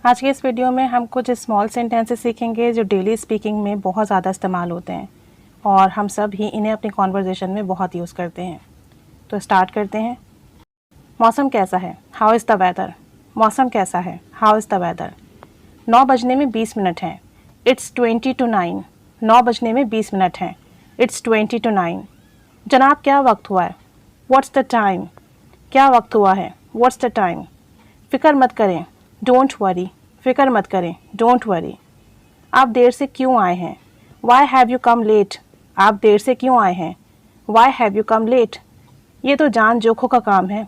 आज के इस वीडियो में हम कुछ स्मॉल सेंटेंसेस सीखेंगे जो डेली स्पीकिंग में बहुत ज़्यादा इस्तेमाल होते हैं और हम सब ही इन्हें अपनी कॉन्वर्जेशन में बहुत यूज़ करते हैं। तो स्टार्ट करते हैं। मौसम कैसा है? How is the weather? मौसम कैसा है? How is the weather? 9 बजने में 20 मिनट हैं। It's 20 to 9। 9 बजने में 20 मिनट हैं। It's 20 to 9। जनाब क्या वक्त हुआ है? What's the time? क्या वक्त हुआ है? What's the time? फ़िक्र मत करें, डोंट वरी। फ़िक्र मत करें, डोंट वरी। आप देर से क्यों आए हैं? Why have you come late? आप देर से क्यों आए हैं? Why have you come late? ये तो जान जोखों का काम है।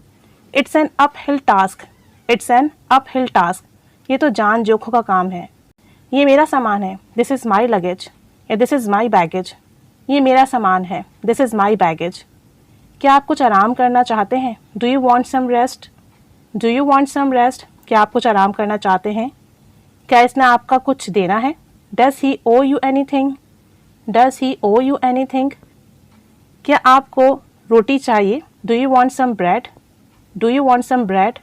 It's an uphill task. It's an uphill task. ये तो जान जोखों का काम है। ये मेरा सामान है। दिस इज़ माई लगेज या दिस इज़ माई बैगेज। ये मेरा सामान है। This is my baggage. क्या आप कुछ आराम करना चाहते हैं? Do you want some rest? Do you want some rest? क्या आप कुछ आराम करना चाहते हैं? क्या इसने आपका कुछ देना है? Does he owe you anything? Does he owe you anything? क्या आपको रोटी चाहिए? Do you want some bread? Do you want some bread?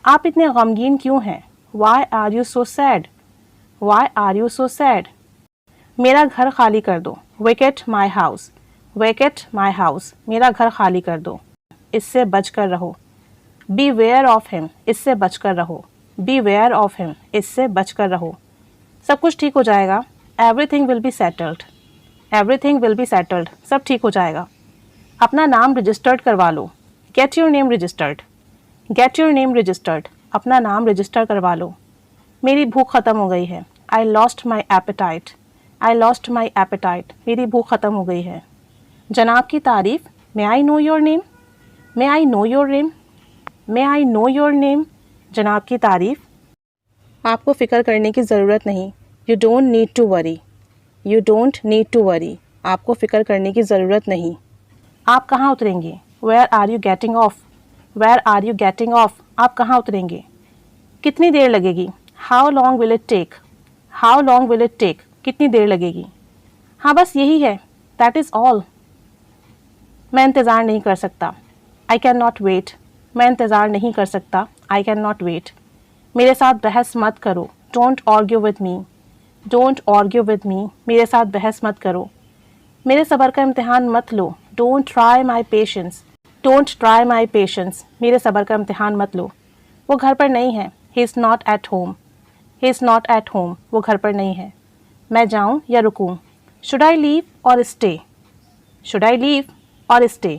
आप इतने गमगीन क्यों हैं? Why are you so sad? Why are you so sad? मेरा घर खाली कर दो। Vacate my house. Vacate my house. मेरा घर खाली कर दो। इससे बच कर रहो। Beware of him. इससे बच कर रहो। Beware of him. इससे बच कर रहो। सब कुछ ठीक हो जाएगा। Everything will be settled. Everything will be settled. सब ठीक हो जाएगा। अपना नाम रजिस्टर्ड करवा लो। Get your name registered. Get your name registered. अपना नाम रजिस्टर करवा लो। मेरी भूख ख़त्म हो गई है। I lost my appetite. I lost my appetite. मेरी भूख ख़त्म हो गई है। जनाब की तारीफ़। May I know your name? May I know your name? May I know your name? जनाब की तारीफ़। आपको फ़िक्र करने की ज़रूरत नहीं। You don't need to worry. You don't need to worry. आपको फ़िक्र करने की ज़रूरत नहीं। आप कहाँ उतरेंगे? Where are you getting off? Where are you getting off? आप कहाँ उतरेंगे? कितनी देर लगेगी? How long will it take? How long will it take? कितनी देर लगेगी? हाँ बस यही है। That is all. मैं इंतज़ार नहीं कर सकता। I can not wait. मैं इंतज़ार नहीं कर सकता। I can not wait. मेरे साथ बहस मत करो। Don't argue with me. Don't argue with me. मेरे साथ बहस मत करो। मेरे सब्र का इम्तिहान मत लो। Don't try my patience. Don't try my patience. मेरे सब्र का इम्तिहान मत लो। वो घर पर नहीं है। He is not at home. He is not at home. वो घर पर नहीं है। मैं जाऊँ या रुकूँ? शुड आई लीव और स्टे? शुड आई लीव और स्टे?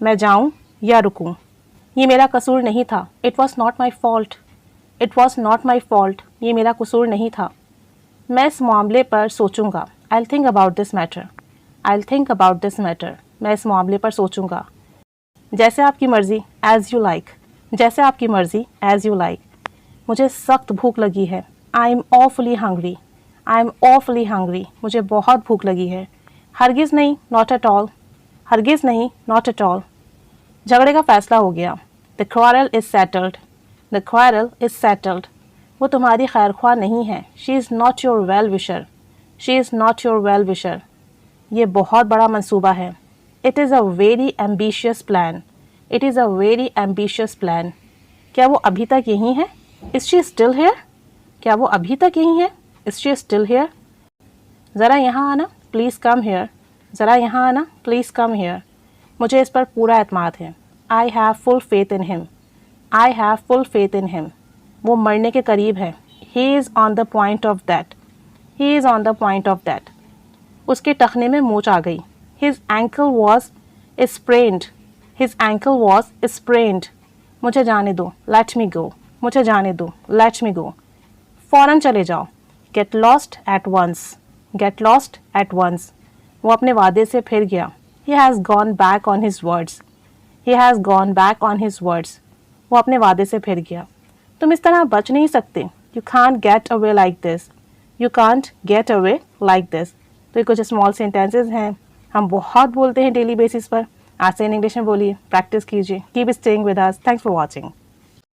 मैं जाऊँ या रुकूँ? ये मेरा कसूर नहीं था। It was not my fault. It was not my fault. ये मेरा कसूर नहीं था। मैं इस मामले पर सोचूंगा। I will think about this matter. I will think about this matter. मैं इस मामले पर सोचूंगा। जैसे आपकी मर्ज़ी। As you like. जैसे आपकी मर्ज़ी। As you like. मुझे सख्त भूख लगी है। I am awfully hungry. I am awfully hungry. मुझे बहुत भूख लगी है। हरगिज़ नहीं, नॉट एट ऑल। हरगिज़ नहीं, नॉट एट ऑल। झगड़े का फ़ैसला हो गया। The quarrel is settled. The quarrel is settled. वो तुम्हारी खैर ख्वाह नहीं है। She is not your well wisher. She is not your well wisher. ये बहुत बड़ा मंसूबा है। It is a very ambitious plan. It is a very ambitious plan. क्या वो अभी तक यहीं है? Is she still here? क्या वो अभी तक यहीं है? Is she still here? ज़रा यहाँ आना, प्लीज़ कम हेयर। ज़रा यहाँ आना, प्लीज़ कम हेयर। मुझे इस पर पूरा एतमाद है। I have full faith in him. I have full faith in him. वो मरने के करीब है। He is on the point of that. He is on the point of that. उसके टखने में मोच आ गई। His ankle was sprained. His ankle was sprained. मुझे जाने दो। Let me go. मुझे जाने दो। Let me go. फ़ौरन चले जाओ। Get lost at once. Get lost at once. वो अपने वादे से फिर गया। He has gone back on his words. He has gone back on his words. वो अपने वादे से फिर गया। तुम इस तरह बच नहीं सकते। You can't get away like this. You can't get away like this. तो ये कुछ स्मॉल सेंटेंसेस हैं। हम बहुत बोलते हैं डेली बेसिस पर। आज से इन इंग्लिश में बोलिए, प्रैक्टिस कीजिए। Keep staying with us. Thanks for watching.